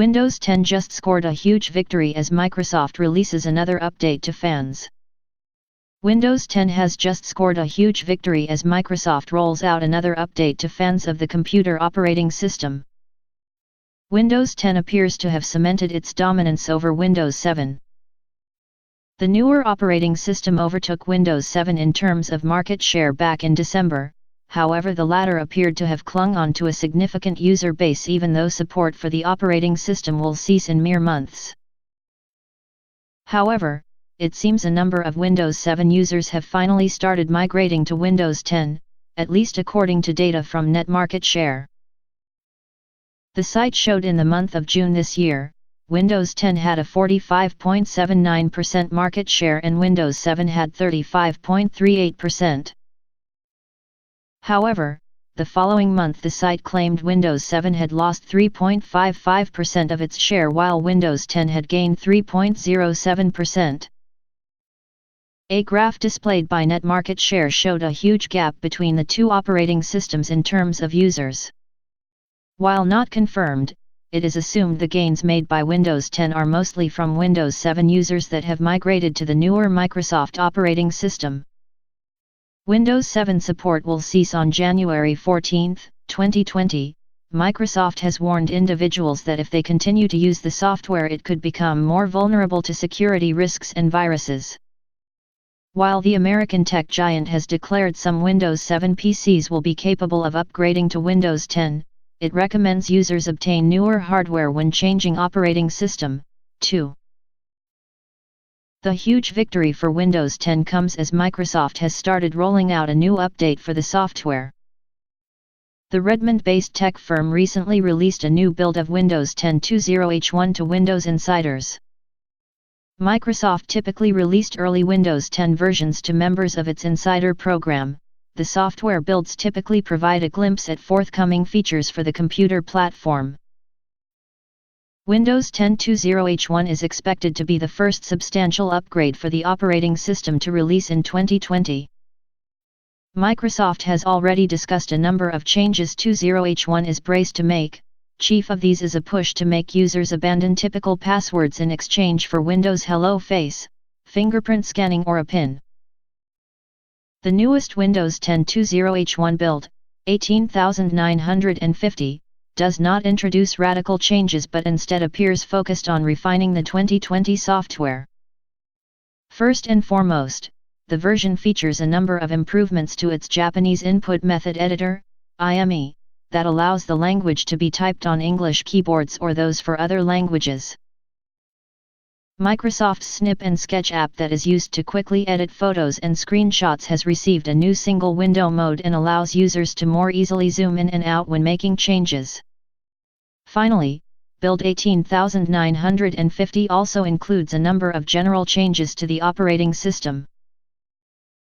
Windows 10 just scored a huge victory as Microsoft releases another update to fans. Windows 10 has just scored a huge victory as Microsoft rolls out another update to fans of the computer operating system. Windows 10 appears to have cemented its dominance over Windows 7. The newer operating system overtook Windows 7 in terms of market share back in December. However, the latter appeared to have clung on to a significant user base even though support for the operating system will cease in mere months. However, it seems a number of Windows 7 users have finally started migrating to Windows 10, at least according to data from NetMarketShare. The site showed in the month of June this year, Windows 10 had a 45.79% market share and Windows 7 had 35.38%. However, the following month the site claimed Windows 7 had lost 3.55% of its share while Windows 10 had gained 3.07%. A graph displayed by NetMarketShare showed a huge gap between the two operating systems in terms of users. While not confirmed, it is assumed the gains made by Windows 10 are mostly from Windows 7 users that have migrated to the newer Microsoft operating system. Windows 7 support will cease on January 14, 2020. Microsoft has warned individuals that if they continue to use the software it could become more vulnerable to security risks and viruses. While the American tech giant has declared some Windows 7 PCs will be capable of upgrading to Windows 10, it recommends users obtain newer hardware when changing operating system, too. The huge victory for Windows 10 comes as Microsoft has started rolling out a new update for the software. The Redmond-based tech firm recently released a new build of Windows 10 2.0 to Windows Insiders. Microsoft typically released early Windows 10 versions to members of its Insider program. The software builds typically provide a glimpse at forthcoming features for the computer platform. Windows 10 2.0 is expected to be the first substantial upgrade for the operating system to release in 2020. Microsoft has already discussed a number of changes 2.0 is braced to make. Chief of these is a push to make users abandon typical passwords in exchange for Windows Hello Face, fingerprint scanning or a PIN. The newest Windows 10 2.0 build, 18950, does not introduce radical changes but instead appears focused on refining the 2020 software. First and foremost, the version features a number of improvements to its Japanese input method editor, IME, that allows the language to be typed on English keyboards or those for other languages. Microsoft's Snip and Sketch app that is used to quickly edit photos and screenshots has received a new single window mode and allows users to more easily zoom in and out when making changes. Finally, Build 18950 also includes a number of general changes to the operating system.